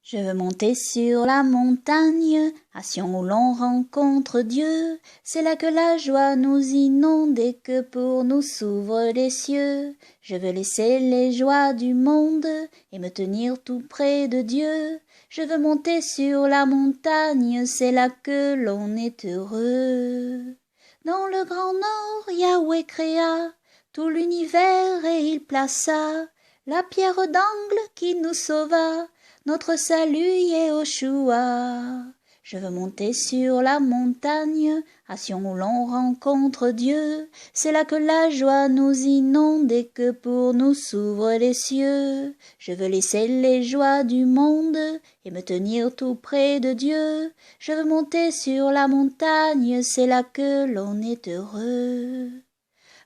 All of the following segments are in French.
Je veux monter sur la montagne, à Sion où l'on rencontre Dieu. C'est là que la joie nous inonde et que pour nous s'ouvrent les cieux. Je veux laisser les joies du monde et me tenir tout près de Dieu. Je veux monter sur la montagne, c'est là que l'on est heureux. Dans le grand nord, Yahweh créa tout l'univers et il plaça la pierre d'angle qui nous sauva. Notre salut Yehoshua. Je veux monter sur la montagne, à Sion où l'on rencontre Dieu. C'est là que la joie nous inonde et que pour nous s'ouvrent les cieux. Je veux laisser les joies du monde et me tenir tout près de Dieu. Je veux monter sur la montagne, c'est là que l'on est heureux.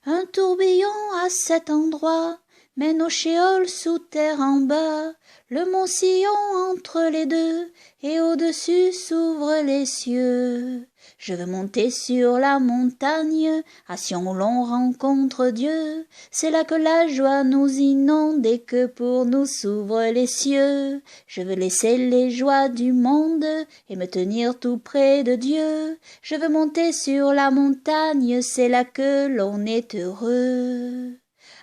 Un tourbillon à cet endroit mène au Sheol sous terre en bas, le mont Sion entre les deux, et au-dessus s'ouvrent les cieux. Je veux monter sur la montagne, à Sion où l'on rencontre Dieu. C'est là que la joie nous inonde et que pour nous s'ouvrent les cieux. Je veux laisser les joies du monde et me tenir tout près de Dieu. Je veux monter sur la montagne, c'est là que l'on est heureux.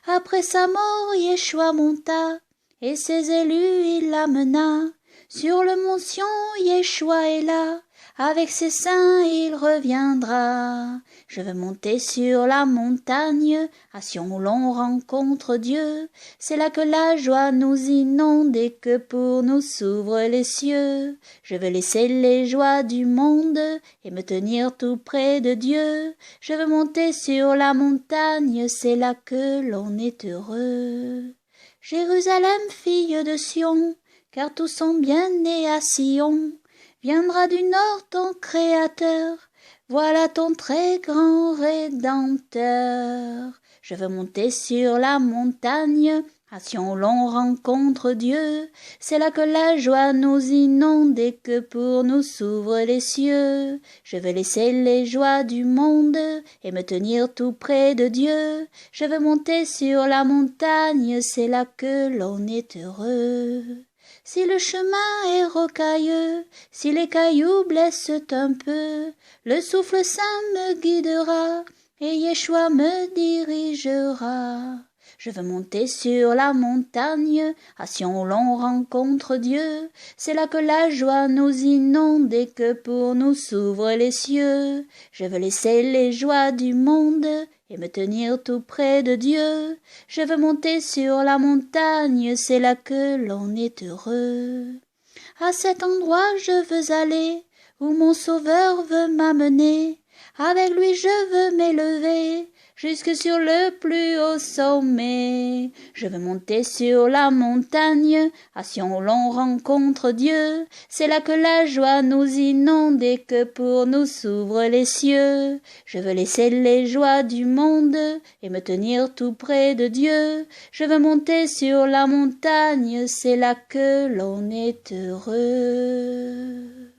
Après sa mort, Yeshua monta, et ses élus il amena. Sur le mont Sion, Yeshua est là, avec ses saints il reviendra. Je veux monter sur la montagne, à Sion où l'on rencontre Dieu. C'est là que la joie nous inonde et que pour nous s'ouvrent les cieux. Je veux laisser les joies du monde et me tenir tout près de Dieu. Je veux monter sur la montagne, c'est là que l'on est heureux. Jérusalem, fille de Sion, car tous sont bien nés à Sion. Viendra du nord ton Créateur, voilà ton très grand Rédempteur. Je veux monter sur la montagne, à Sion où l'on rencontre Dieu. C'est là que la joie nous inonde et que pour nous s'ouvrent les cieux. Je veux laisser les joies du monde et me tenir tout près de Dieu. Je veux monter sur la montagne, c'est là que l'on est heureux. Si le chemin est rocailleux, si les cailloux blessent un peu, le souffle saint me guidera et Yeshua me dirigera. Je veux monter sur la montagne, à Sion où l'on rencontre Dieu. C'est là que la joie nous inonde et que pour nous s'ouvrent les cieux. Je veux laisser les joies du monde et me tenir tout près de Dieu. Je veux monter sur la montagne, c'est là que l'on est heureux. À cet endroit je veux aller, où mon Sauveur veut m'amener. Avec lui je veux m'élever, jusque sur le plus haut sommet. Je veux monter sur la montagne, à Sion où l'on rencontre Dieu. C'est là que la joie nous inonde et que pour nous s'ouvrent les cieux. Je veux laisser les joies du monde et me tenir tout près de Dieu. Je veux monter sur la montagne, c'est là que l'on est heureux.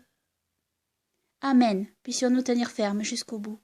Amen. Puissions-nous tenir ferme jusqu'au bout.